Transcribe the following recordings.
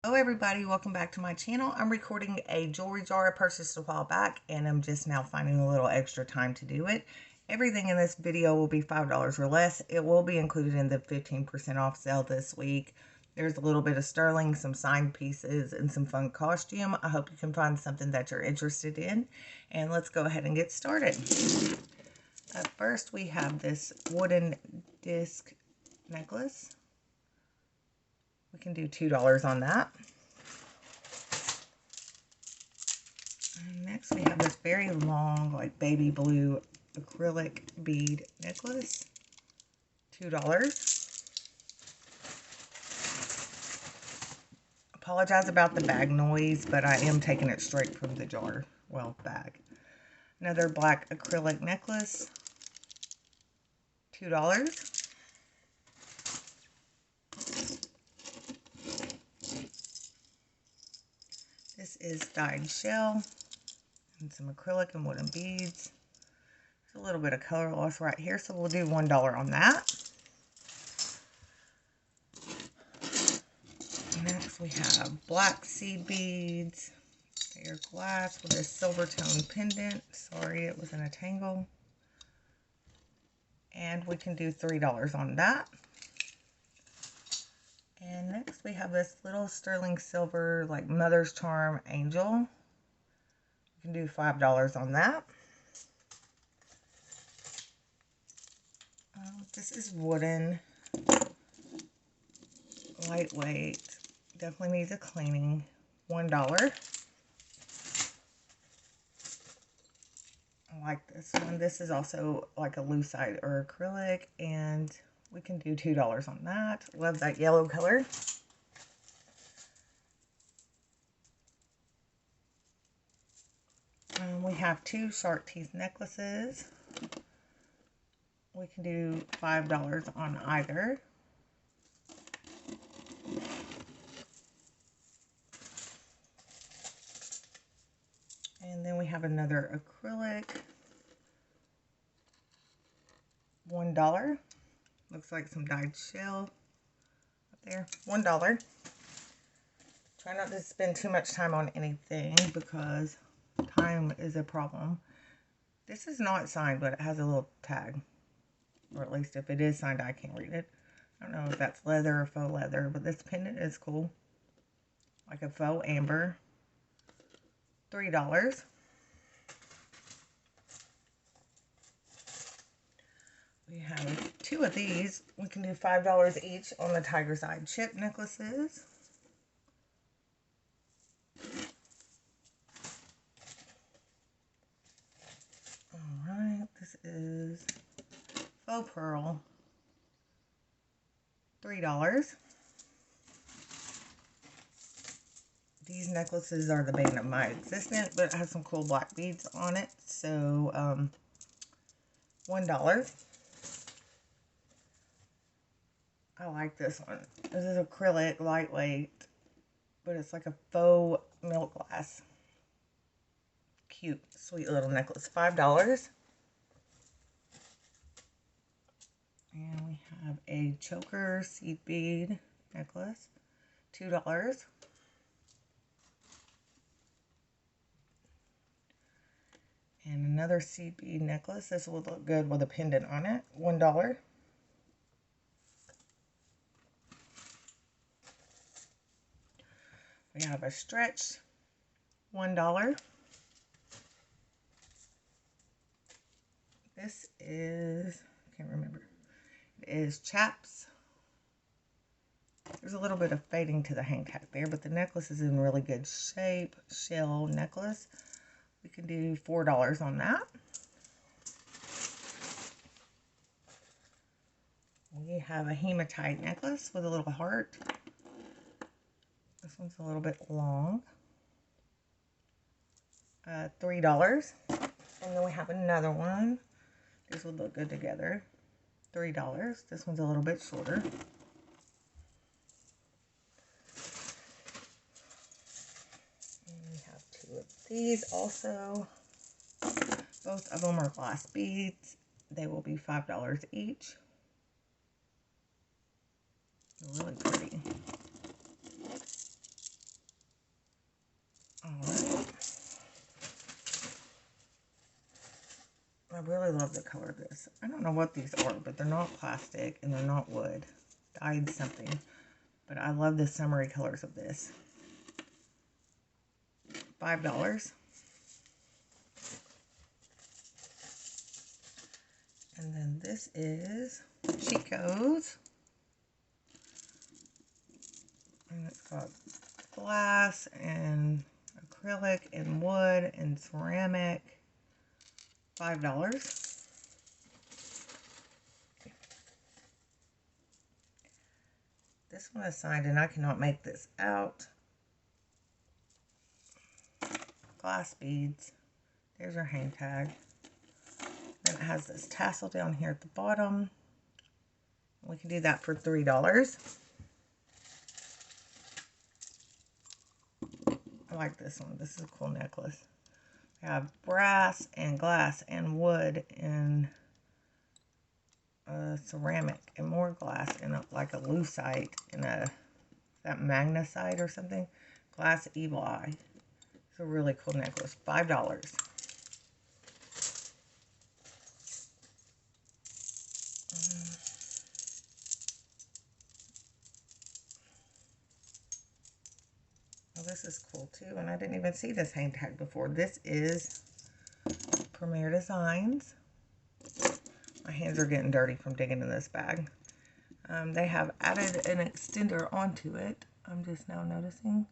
Hello everybody, welcome back to my channel. I'm recording a jewelry jar I purchased a while back and I'm just now finding a little extra time to do it. Everything in this video will be $5 or less. It will be included in the 15% off sale this week. There's a little bit of sterling, some signed pieces, and some fun costume. I hope you can find something that you're interested in. And let's go ahead and get started. First we have this wooden disc necklace. We can do $2 on that. And next we have this very long, like baby blue acrylic bead necklace. $2. Apologize about the bag noise, but I am taking it straight from the jar. Well, bag. Another black acrylic necklace. $2. This is dyed shell and some acrylic and wooden beads. There's a little bit of color loss right here, so we'll do $1 on that. Next we have black seed beads. They are glass with a silver tone pendant. Sorry, it was in a tangle. And we can do $3 on that. And next we have this little sterling silver, like Mother's Charm angel. We can do $5 on that. This is wooden, lightweight, definitely needs a cleaning. $1. I like this one. This is also like a lucite or acrylic, and we can do $2 on that. Love that yellow color. We have two shark teeth necklaces. We can do $5 on either. And then we have another acrylic. $1. Looks like some dyed shell up there. $1. Try not to spend too much time on anything because time is a problem. This is not signed, but it has a little tag. Or at least if it is signed, I can't read it. I don't know if that's leather or faux leather, but this pendant is cool. Like a faux amber. $3. We have two of these. We can do $5 each on the tiger's eye chip necklaces. Alright, this is faux pearl. $3. These necklaces are the bane of my existence, but it has some cool black beads on it, so $1. I like this one. This is acrylic, lightweight, but it's like a faux milk glass. Cute, sweet little necklace. $5. And we have a choker seed bead necklace. $2. And another seed bead necklace. This will look good with a pendant on it. $1. We have a stretch. $1. This is, I can't remember. It is chaps. There's a little bit of fading to the hang tag there, but the necklace is in really good shape. Shell necklace. We can do $4 on that. We have a hematite necklace with a little heart. This one's a little bit long. $3. And then we have another one. These would look good together. $3. This one's a little bit shorter. And we have two of these also. Both of them are glass beads. They will be $5 each. They're really pretty. really love the color of this. I don't know what these are, but they're not plastic and they're not wood. Dyed something. But I love the summery colors of this. $5. And then this is Chico's. And it's got glass and acrylic and wood and ceramic. $5. This one is signed and I cannot make this out. Glass beads. There's our hang tag. Then it has this tassel down here at the bottom. We can do that for $3. I like this one. This is a cool necklace. We have brass and glass and wood and ceramic and more glass and like a lucite and that magnesite or something. Glass evil eye. It's a really cool necklace. $5. Well, this is cool too, and I didn't even see this hang tag before. This is Premier Designs. My hands are getting dirty from digging in this bag. They have added an extender onto it. I'm just now noticing.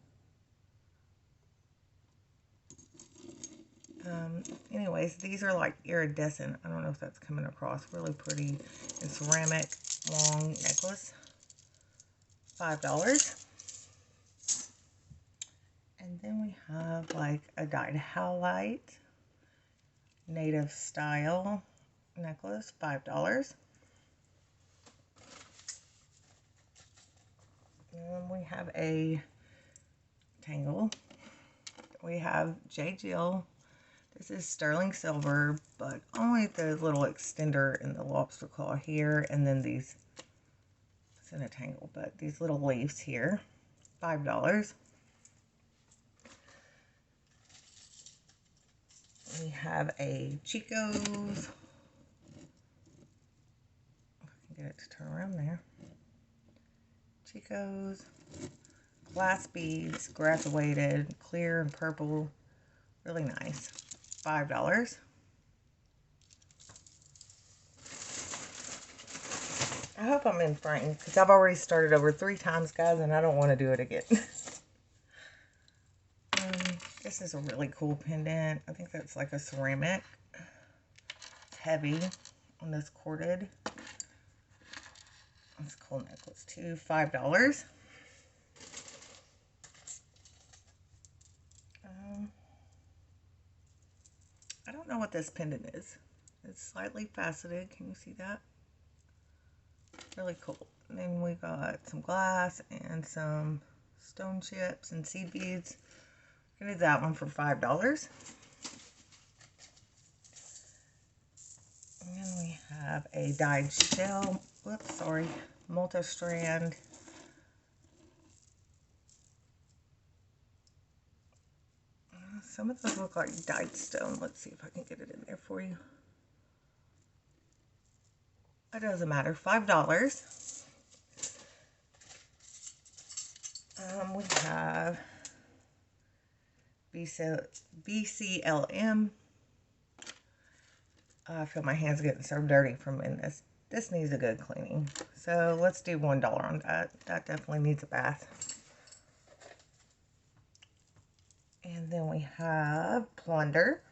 Anyways, these are like iridescent. I don't know if that's coming across. Really pretty and ceramic long necklace. $5. And then we have like a dyed howlite native style necklace. $5. And we have a tangle. We have J. Jill. This is sterling silver, but only the little extender in the lobster claw here, and then these, it's in a tangle, but these little leaves here, $5. We have a Chico's, if I can get it to turn around there, Chico's, glass beads, graduated, clear and purple, really nice. $5. I hope I'm in frame because I've already started over 3 times, guys, and I don't want to do it again. This is a really cool pendant. I think that's like a ceramic. It's heavy on this corded. It's a cool necklace too. $5. I don't know what this pendant is. It's slightly faceted. Can you see that? Really cool. And then we got some glass and some stone chips and seed beads. I'm gonna do that one for $5. And then we have a dyed shell. Whoops, sorry. Multi-strand. Some of those look like dyed stone. Let's see if I can get it in there for you. It doesn't matter. $5. We have BCLM. I feel my hands are getting so dirty from in this. This needs a good cleaning. So let's do $1 on that. That definitely needs a bath. And then we have Plunder.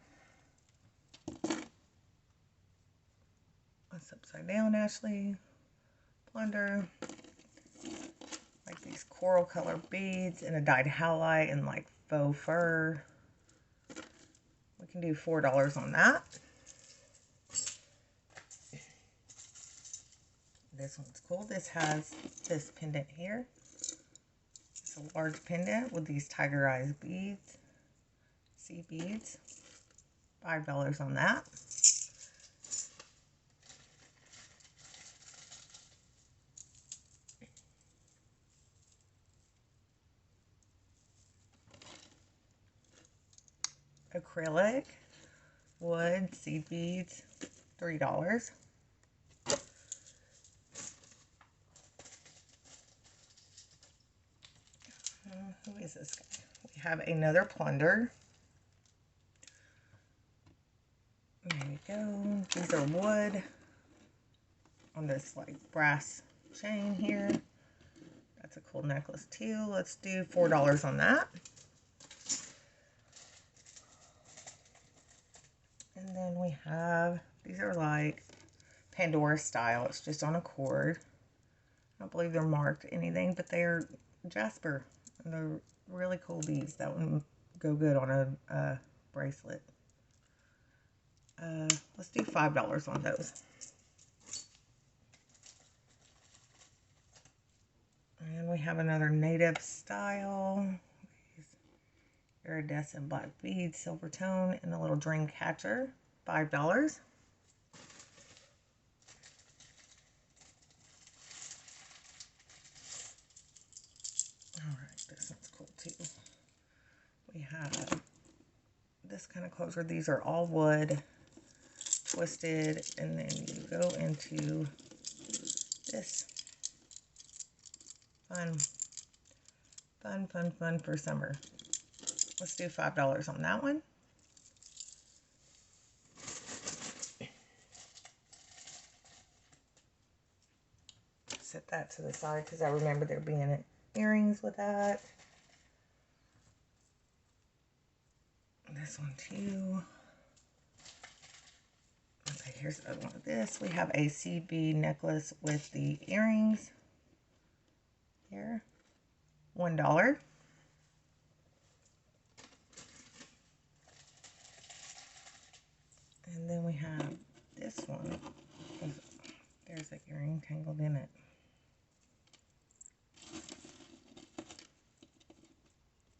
That's upside down, Ashley. Plunder. Like these coral color beads and a dyed howlite and like faux fur. We can do $4 on that. This one's cool. This has this pendant here. It's a large pendant with these tiger eyes beads. Sea beads. $5 on that. Acrylic, wood, seed beads, $3. Who is this guy? We have another Plunder. There we go. These are wood on this like brass chain here. That's a cool necklace too. Let's do $4 on that. And then we have, these are like Pandora style. It's just on a cord. I don't believe they're marked anything, but they're Jasper. And they're really cool beads. That would go good on a bracelet. Let's do $5 on those. And we have another native style. Iridescent black beads, silver tone, and a little dream catcher. $5. Alright, this one's cool too. We have this kind of closure. These are all wood, twisted, and then you go into this. Fun for summer. Let's do $5 on that one. Set that to the side because I remember there being earrings with that. This one too. Okay, here's another one of this. We have a seed bead necklace with the earrings. Here, $1. And then we have this one. There's an earring tangled in it.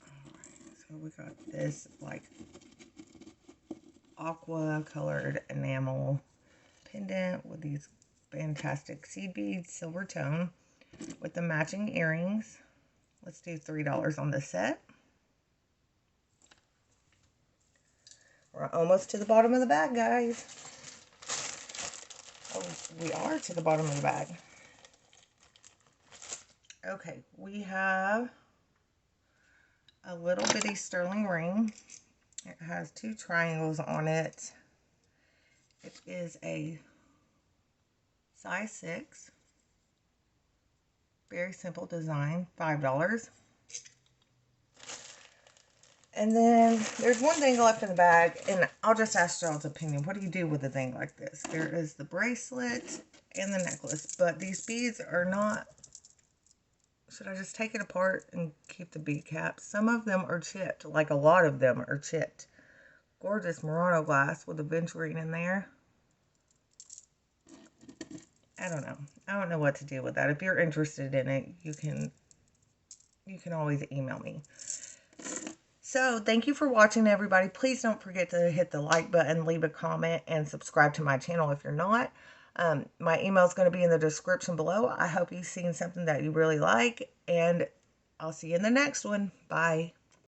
Alright, so we got this like aqua colored enamel pendant with these fantastic seed beads, silver tone, with the matching earrings. Let's do $3 on this set. We're almost to the bottom of the bag, guys. Oh, we are to the bottom of the bag. Okay, we have a little bitty sterling ring. It has 2 triangles on it. It is a size 6. Very simple design, $5. And then there's one thing left in the bag, and I'll just ask y'all's opinion. What do you do with a thing like this? There is the bracelet and the necklace, but these beads are not... Should I just take it apart and keep the bead caps? Some of them are chipped, like a lot of them are chipped. Gorgeous Murano glass with a aventurine in there. I don't know. I don't know what to do with that. If you're interested in it, you can always email me. So, thank you for watching, everybody. Please don't forget to hit the like button, leave a comment, and subscribe to my channel if you're not. My email is going to be in the description below. I hope you've seen something that you really like, and I'll see you in the next one. Bye.